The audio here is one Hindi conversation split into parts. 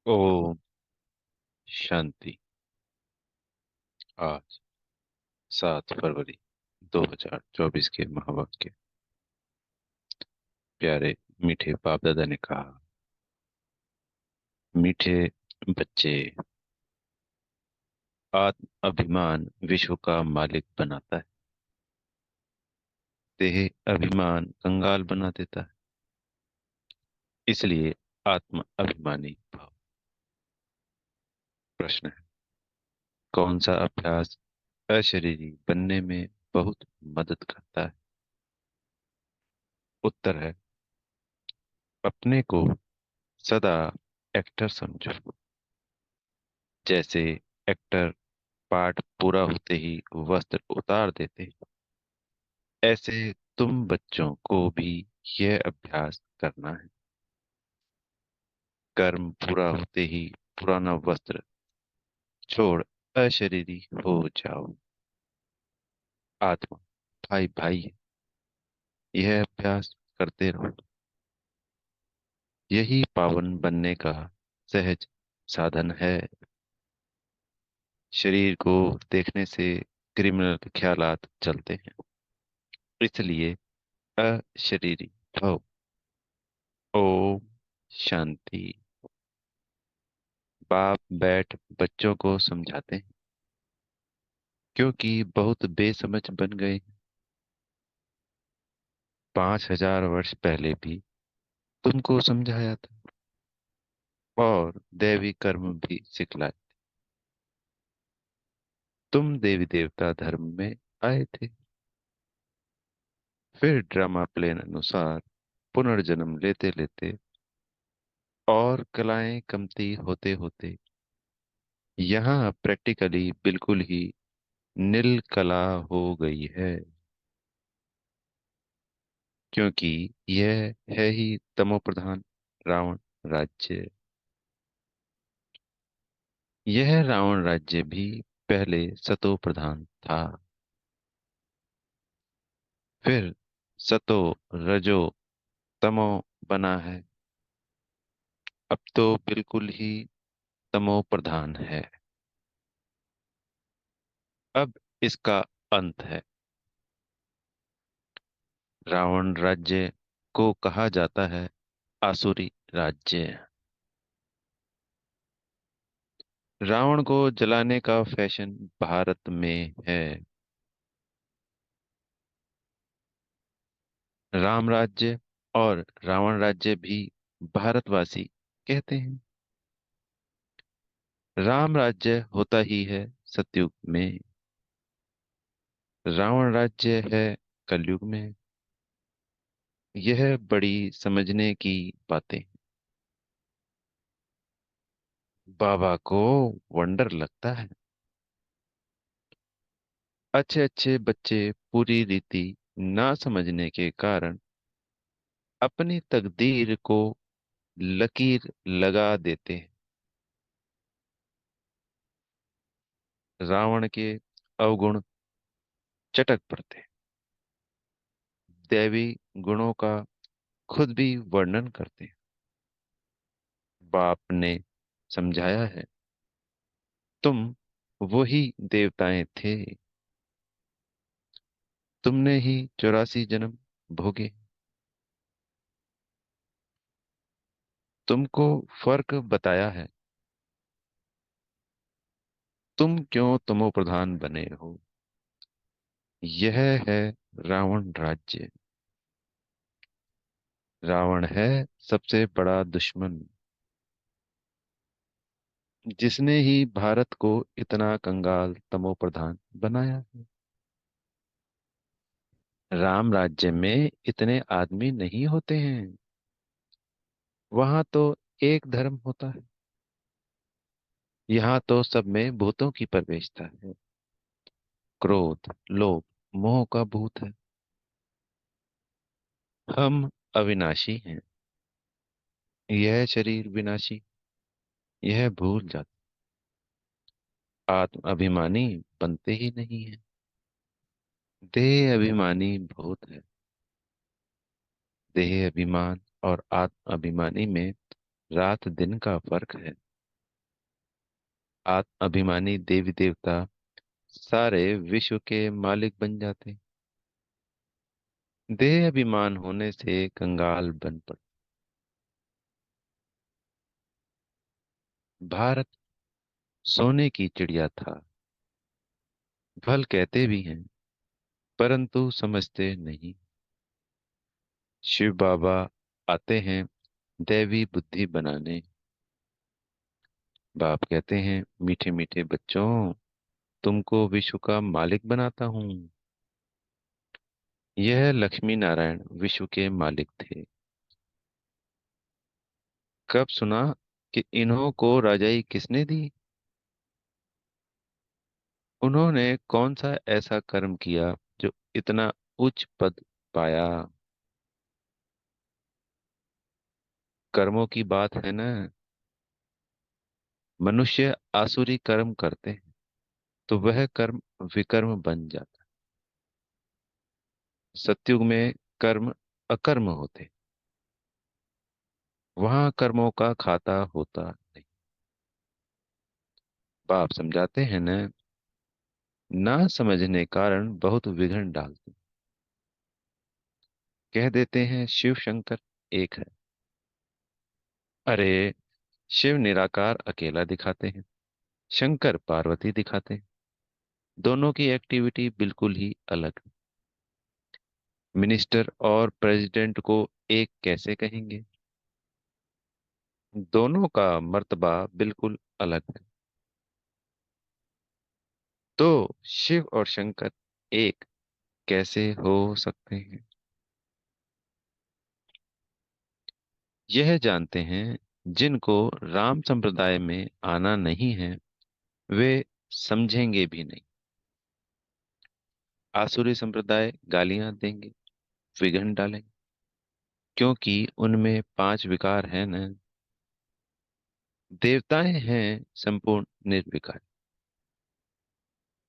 ओम शांति। आज 7 फरवरी 2024 के महावाक्य। प्यारे मीठे बाप दादा ने कहा, मीठे बच्चे, आत्म अभिमान विश्व का मालिक बनाता है। देह अभिमान कंगाल बना देता है। इसलिए आत्म अभिमानी भाव। प्रश्न है, कौन सा अभ्यास अशरीरी बनने में बहुत मदद करता है? उत्तर है, अपने को सदा एक्टर समझो। जैसे एक्टर पाठ पूरा होते ही वस्त्र उतार देते हैं, ऐसे तुम बच्चों को भी यह अभ्यास करना है। कर्म पूरा होते ही पुराना वस्त्र छोड़ अशरीरी हो जाओ। आत्मा भाई भाई है। यह अभ्यास करते रहो। यही पावन बनने का सहज साधन है। शरीर को देखने से क्रिमिनल ख्यालात चलते हैं। इसलिए अशरीरी भव। ओम शांति। बाप बैठ बच्चों को समझाते हैं, क्योंकि बहुत बेसमझ बन गए हैं। 5,000 वर्ष पहले भी तुमको समझाया था और दैवी कर्म भी सिखलाए। तुम देवी देवता धर्म में आए थे, फिर ड्रामा प्लेन अनुसार पुनर्जन्म लेते लेते और कलाएं कमती होते होते यहाँ प्रैक्टिकली बिल्कुल ही नील कला हो गई है। क्योंकि यह है ही तमो प्रधान रावण राज्य। यह रावण राज्य भी पहले सतो प्रधान था, फिर सतो रजो तमो बना है, अब तो बिल्कुल ही तमो प्रधान है। अब इसका अंत है। रावण राज्य को कहा जाता है आसुरी राज्य। रावण को जलाने का फैशन भारत में है। राम राज्य और रावण राज्य भी भारतवासी कहते हैं। राम राज्य होता ही है सतयुग में, रावण राज्य है कलयुग में। यह बड़ी समझने की बातें। बाबा को वंडर लगता है। अच्छे अच्छे बच्चे पूरी रीति ना समझने के कारण अपनी तकदीर को लकीर लगा देते हैं। रावण के अवगुण चटक पड़ते हैं। दैवी गुणों का खुद भी वर्णन करते हैं। बाप ने समझाया है, तुम वही देवताएं थे। तुमने ही 84 जन्म भोगे। तुमको फर्क बताया है। तुम क्यों तमो प्रधान बने हो? यह है रावण राज्य। रावण है सबसे बड़ा दुश्मन, जिसने ही भारत को इतना कंगाल तमो प्रधान बनाया है। राम राज्य में इतने आदमी नहीं होते हैं। वहां तो एक धर्म होता है। यहाँ तो सब में भूतों की प्रवेशता है। क्रोध लोभ मोह का भूत है। हम अविनाशी हैं। यह शरीर विनाशी। यह भूल जाते। आत्म अभिमानी बनते ही नहीं है। देह अभिमानी बहुत है। देह अभिमान और आत्म अभिमानी में रात दिन का फर्क है। आत्म अभिमानी देवी देवता सारे विश्व के मालिक बन जाते। देह अभिमान होने से कंगाल बन पड़े। भारत सोने की चिड़िया था, फल कहते भी हैं परंतु समझते नहीं। शिव बाबा आते हैं दैवी बुद्धि बनाने। बाप कहते हैं मीठे मीठे बच्चों, तुमको विश्व का मालिक बनाता हूँ। यह लक्ष्मी नारायण विश्व के मालिक थे। कब सुना कि इन्हों को राजाई किसने दी? उन्होंने कौन सा ऐसा कर्म किया जो इतना उच्च पद पाया? कर्मों की बात है ना। मनुष्य आसुरी कर्म करते हैं तो वह कर्म विकर्म बन जाता है। सतयुग में कर्म अकर्म होते, वहां कर्मों का खाता होता नहीं। बाप समझाते हैं न, ना समझने कारण बहुत विघ्न डालते। कह देते हैं शिव शंकर एक है। अरे, शिव निराकार अकेला दिखाते हैं, शंकर पार्वती दिखाते हैं। दोनों की एक्टिविटी बिल्कुल ही अलग है। मिनिस्टर और प्रेसिडेंट को एक कैसे कहेंगे? दोनों का मर्तबा बिल्कुल अलग है। तो शिव और शंकर एक कैसे हो सकते हैं? यह जानते हैं जिनको राम संप्रदाय में आना नहीं है, वे समझेंगे भी नहीं। आसुरी संप्रदाय गालियां देंगे, विघन डालेंगे, क्योंकि उनमें पांच विकार हैं न। देवताएं हैं संपूर्ण निर्विकार।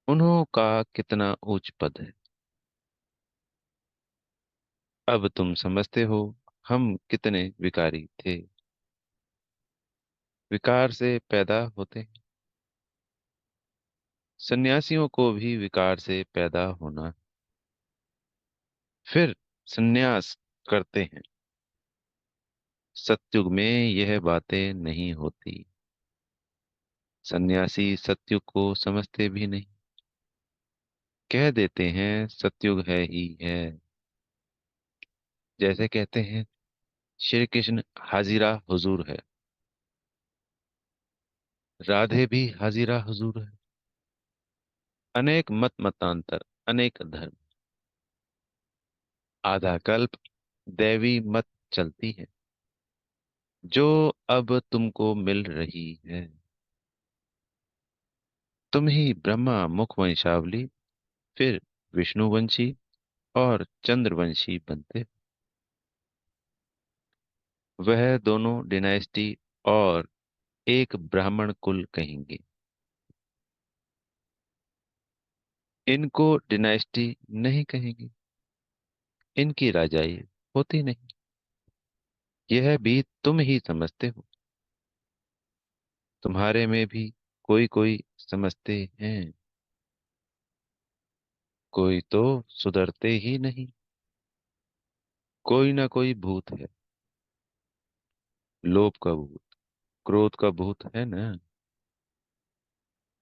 उन्हों का कितना उच्च पद है। अब तुम समझते हो हम कितने विकारी थे। विकार से पैदा होते हैं। सन्यासियों को भी विकार से पैदा होना, फिर सन्यास करते हैं। सतयुग में यह बातें नहीं होती। सन्यासी सतयुग को समझते भी नहीं, कह देते हैं सतयुग है ही है। जैसे कहते हैं श्री कृष्ण हाजिरा हुजूर है, राधे भी हाजिरा हुजूर है। अनेक मत मतांतर, अनेक धर्म, आधा कल्प दैवी मत चलती है, जो अब तुमको मिल रही है। तुम ही ब्रह्मा मुख वंशावली, फिर विष्णुवंशी और चंद्रवंशी बनते। वह दोनों डिनाइस्टी और एक ब्राह्मण कुल कहेंगे। इनको डिनाइस्टी नहीं कहेंगे, इनकी राजाई होती नहीं। यह भी तुम ही समझते हो, तुम्हारे में भी कोई कोई समझते हैं। कोई तो सुधरते ही नहीं। कोई ना कोई भूत है। लोभ का भूत, क्रोध का भूत है ना।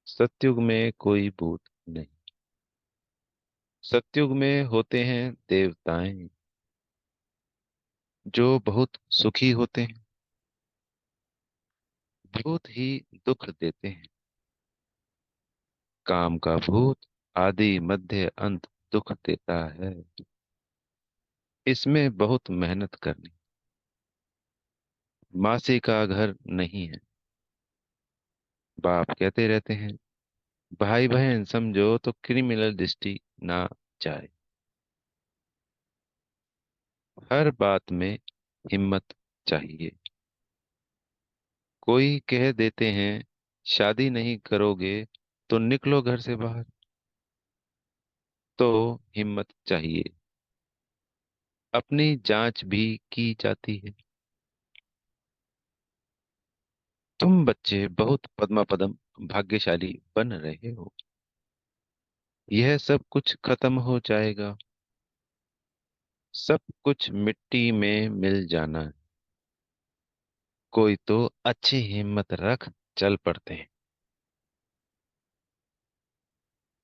सतयुग में कोई भूत नहीं। सतयुग में होते हैं देवताएं, जो बहुत सुखी होते हैं। भूत ही दुख देते हैं। काम का भूत आदि मध्य अंत दुख देता है। इसमें बहुत मेहनत करनी। मासी का घर नहीं है। बाप कहते रहते हैं भाई बहन समझो तो क्रिमिनल दृष्टि ना जाए। हर बात में हिम्मत चाहिए। कोई कह देते हैं शादी नहीं करोगे तो निकलो घर से बाहर, तो हिम्मत चाहिए। अपनी जांच भी की जाती है। तुम बच्चे बहुत पद्मापदम भाग्यशाली बन रहे हो। यह सब कुछ खत्म हो जाएगा। सब कुछ मिट्टी में मिल जाना है। कोई तो अच्छी हिम्मत रख चल पड़ते हैं।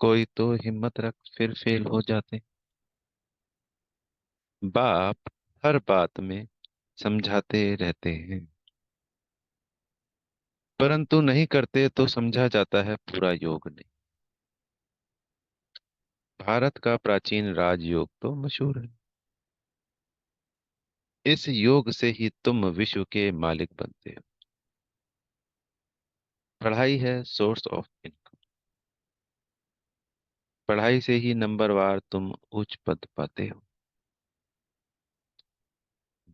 कोई तो हिम्मत रख फिर फेल हो जाते हैं। बाप हर बात में समझाते रहते हैं, परंतु नहीं करते तो समझा जाता है पूरा योग नहीं। भारत का प्राचीन राजयोग तो मशहूर है। इस योग से ही तुम विश्व के मालिक बनते हो। पढ़ाई है सोर्स ऑफ इनकम। पढ़ाई से ही नंबरवार तुम उच्च पद पाते हो।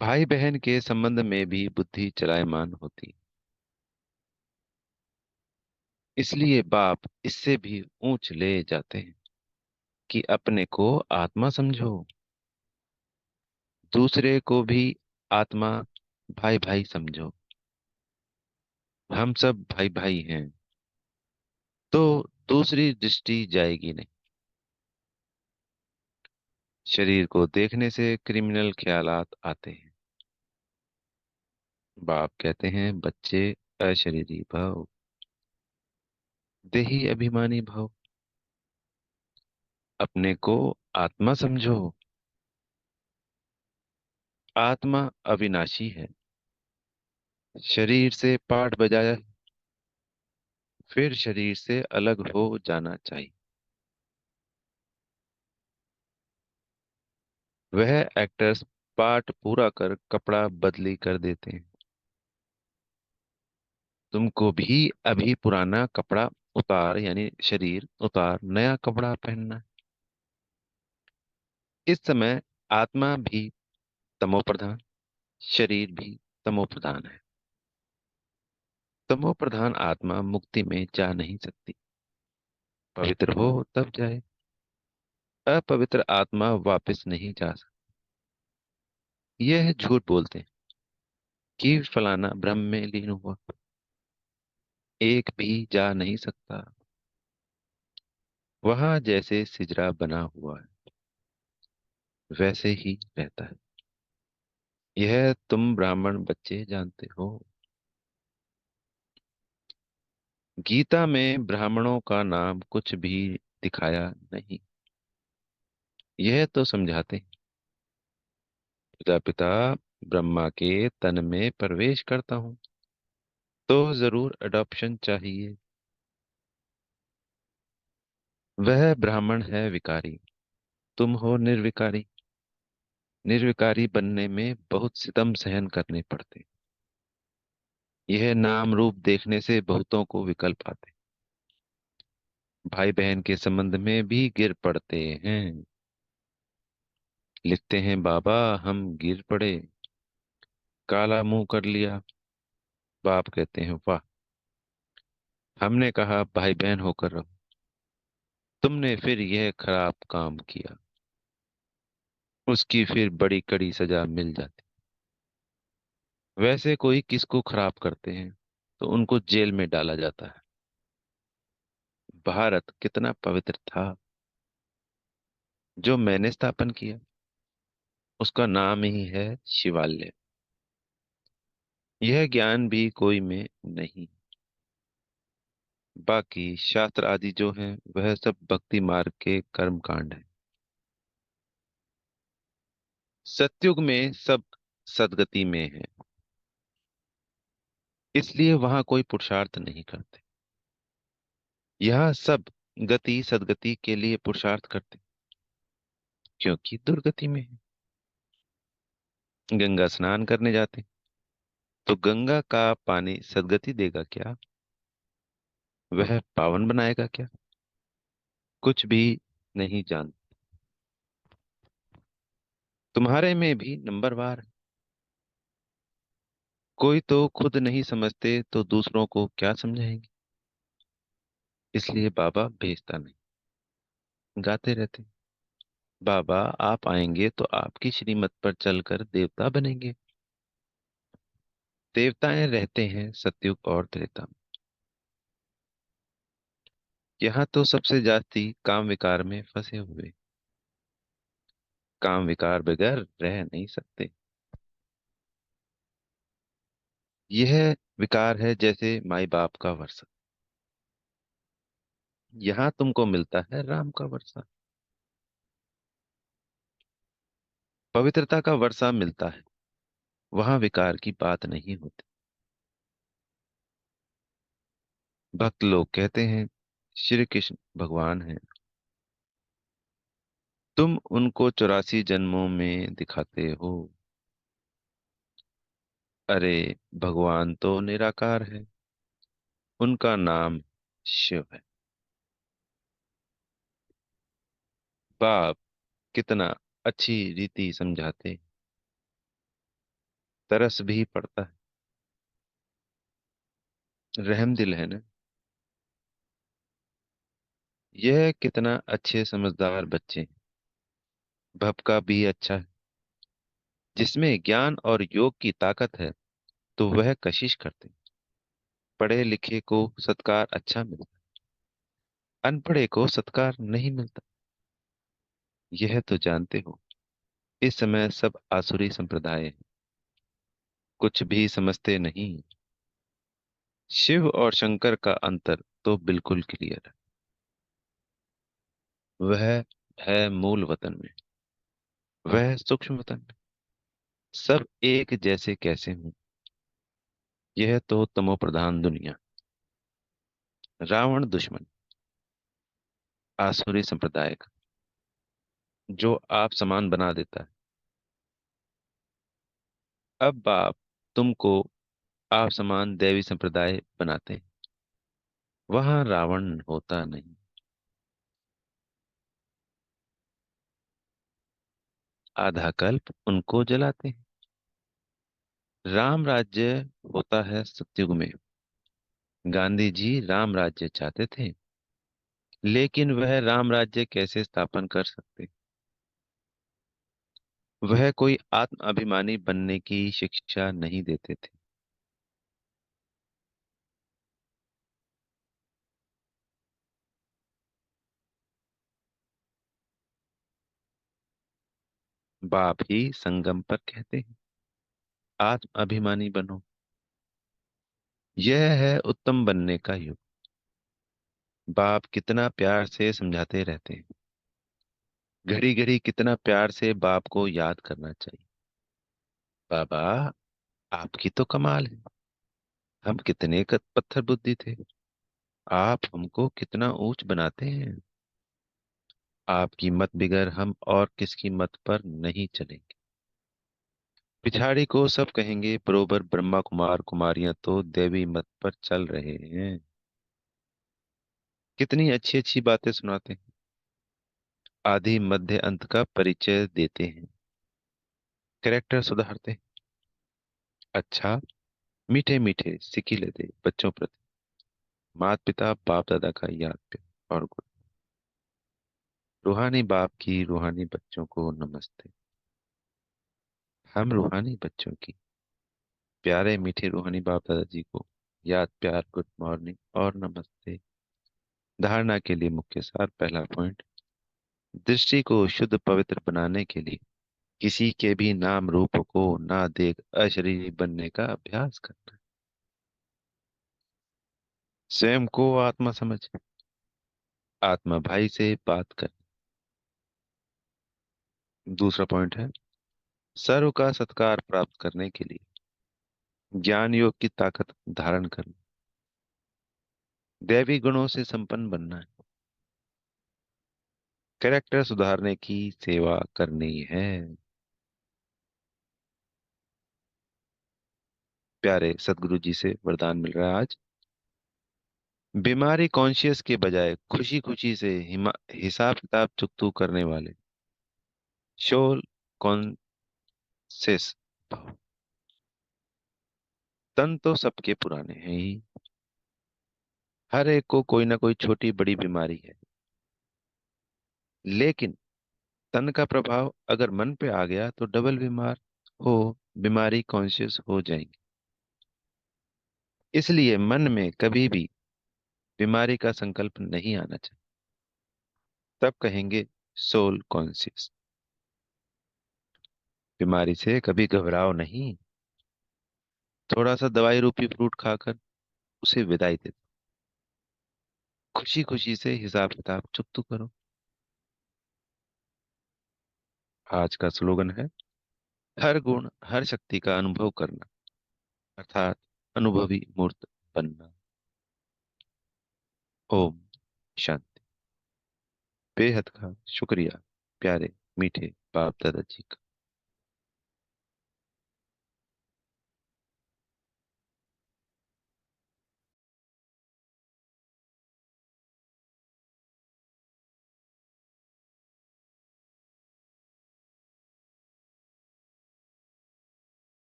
भाई बहन के संबंध में भी बुद्धि चलायमान होती है। इसलिए बाप इससे भी ऊंच ले जाते हैं कि अपने को आत्मा समझो, दूसरे को भी आत्मा, भाई भाई समझो। हम सब भाई भाई हैं, तो दूसरी दृष्टि जाएगी नहीं। शरीर को देखने से क्रिमिनल ख्यालात आते हैं। बाप कहते हैं बच्चे अशरीरी भव, देही अभिमानी भव। अपने को आत्मा समझो। आत्मा अविनाशी है। शरीर से पाठ बजाया, फिर शरीर से अलग हो जाना चाहिए। वह एक्टर्स पार्ट पूरा कर कपड़ा बदली कर देते हैं। तुमको भी अभी पुराना कपड़ा उतार, यानी शरीर उतार, नया कपड़ा पहनना है। इस समय आत्मा भी तमो प्रधान, शरीर भी तमो प्रधान है। तमो प्रधान आत्मा मुक्ति में जा नहीं सकती। पवित्र हो तब जाए। अपवित्र आत्मा वापस नहीं जा सकती। यह झूठ बोलते हैं कि फलाना ब्रह्म में लीन हुआ। एक भी जा नहीं सकता। वहां जैसे सिजरा बना हुआ है वैसे ही रहता है। यह तुम ब्राह्मण बच्चे जानते हो। गीता में ब्राह्मणों का नाम कुछ भी दिखाया नहीं। यह तो समझाते हैं प्रजापिता ब्रह्मा के तन में प्रवेश करता हूं तो जरूर अडॉप्शन चाहिए। वह ब्राह्मण है विकारी, तुम हो निर्विकारी। निर्विकारी बनने में बहुत सितम सहन करने पड़ते। यह नाम रूप देखने से बहुतों को विकल्प आते। भाई बहन के संबंध में भी गिर पड़ते हैं। लिखते हैं बाबा हम गिर पड़े, काला मुंह कर लिया। बाप कहते हैं वाह, हमने कहा भाई बहन होकर रहो, तुमने फिर यह खराब काम किया। उसकी फिर बड़ी कड़ी सजा मिल जाती। वैसे कोई किसको खराब करते हैं तो उनको जेल में डाला जाता है। भारत कितना पवित्र था जो मैंने स्थापन किया। उसका नाम ही है शिवालय। यह ज्ञान भी कोई में नहीं। बाकी शास्त्र आदि जो हैं वह सब भक्ति मार्ग के कर्म कांड है। सतयुग में सब सदगति में है, इसलिए वहां कोई पुरुषार्थ नहीं करते। यह सब गति सदगति के लिए पुरुषार्थ करते, क्योंकि दुर्गति में है। गंगा स्नान करने जाते तो गंगा का पानी सदगति देगा क्या? वह पावन बनाएगा क्या? कुछ भी नहीं जान। तुम्हारे में भी नंबरवार है। कोई तो खुद नहीं समझते तो दूसरों को क्या समझाएंगे। इसलिए बाबा भेजता नहीं, गाते रहते बाबा आप आएंगे तो आपकी श्रीमत पर चलकर देवता बनेंगे। देवताएं रहते हैं सतयुग और त्रेता में। यहाँ तो सबसे जास्ती काम विकार में फंसे हुए। काम विकार बगैर रह नहीं सकते। यह विकार है जैसे माई बाप का वर्षा। यहाँ तुमको मिलता है राम का वर्षा। पवित्रता का वर्षा मिलता है। वहां विकार की बात नहीं होती। भक्त लोग कहते हैं श्री कृष्ण भगवान है। तुम उनको 84 जन्मों में दिखाते हो। अरे, भगवान तो निराकार है। उनका नाम शिव है। बाप कितना अच्छी रीति समझाते। तरस भी पड़ता है। रहम दिल है ना। यह कितना अच्छे समझदार बच्चे हैं। भप का भी अच्छा है। जिसमें ज्ञान और योग की ताकत है तो वह कशिश करते हैं। पढ़े लिखे को सत्कार अच्छा मिलता है। अनपढ़े को सत्कार नहीं मिलता। यह तो जानते हो इस समय सब आसुरी संप्रदाय हैं। कुछ भी समझते नहीं। शिव और शंकर का अंतर तो बिल्कुल क्लियर है। वह है मूल वतन में। वह सूक्ष्म वतन में। सब एक जैसे कैसे हूँ। यह तो तमो प्रधान दुनिया। रावण दुश्मन आसुरी संप्रदाय का, जो आप समान बना देता है। अब बाप तुमको आप समान दैवी संप्रदाय बनाते हैं। वहां रावण होता नहीं। आधा कल्प उनको जलाते हैं। राम राज्य होता है सतयुग में। गांधी जी राम राज्य चाहते थे। लेकिन वह राम राज्य कैसे स्थापन कर सकते। वह कोई आत्म अभिमानी बनने की शिक्षा नहीं देते थे। बाप ही संगम पर कहते हैं आत्म अभिमानी बनो। यह है उत्तम बनने का युग। बाप कितना प्यार से समझाते रहते हैं। घड़ी घड़ी कितना प्यार से बाप को याद करना चाहिए। बाबा, आपकी तो कमाल है। हम कितने पत्थर बुद्धि थे। आप हमको कितना ऊंच बनाते हैं। आपकी मत बिगर हम और किसकी मत पर नहीं चलेंगे। पिछाड़ी को सब कहेंगे बरोबर ब्रह्मा कुमार कुमारियां तो देवी मत पर चल रहे हैं। कितनी अच्छी अच्छी बातें सुनाते हैं। आदि मध्य अंत का परिचय देते हैं। कैरेक्टर सुधारते हैं। अच्छा, मीठे मीठे सिकीले दे बच्चों प्रति। माता पिता बाप दादा का याद प्यार और गुण। रूहानी बाप की रूहानी बच्चों को नमस्ते। हम रूहानी बच्चों की प्यारे मीठे रूहानी बाप दादाजी को याद प्यार गुड मॉर्निंग और नमस्ते। धारणा के लिए मुख्य सार पहला पॉइंट। दृष्टि को शुद्ध पवित्र बनाने के लिए किसी के भी नाम रूप को ना देख अशरीरी बनने का अभ्यास करना। स्वयं को आत्मा समझ आत्मा भाई से बात कर। दूसरा पॉइंट है सर्व का सत्कार प्राप्त करने के लिए ज्ञान योग की ताकत धारण करना। दैवी गुणों से संपन्न बनना है। कैरेक्टर सुधारने की सेवा करनी है। प्यारे सदगुरु जी से वरदान मिल रहा है आज। बीमारी कॉन्शियस के बजाय खुशी खुशी से हिसाब किताब चुकतू करने वाले शोल कॉन्सियस भाव। तन तो सबके पुराने हैं ही। हर एक को कोई ना कोई छोटी बड़ी बीमारी है। लेकिन तन का प्रभाव अगर मन पे आ गया तो डबल बीमार हो बीमारी कॉन्शियस हो जाएंगे। इसलिए मन में कभी भी बीमारी का संकल्प नहीं आना चाहिए। तब कहेंगे सोल कॉन्शियस। बीमारी से कभी घबराओ नहीं। थोड़ा सा दवाई रूपी फ्रूट खाकर उसे विदाई दे दो। खुशी खुशी से हिसाब किताब चुकता करो। आज का स्लोगन है, हर गुण हर शक्ति का अनुभव करना, अर्थात अनुभवी मूर्त बनना। ओम शांति। बेहद का शुक्रिया प्यारे मीठे बाप दादा जी का।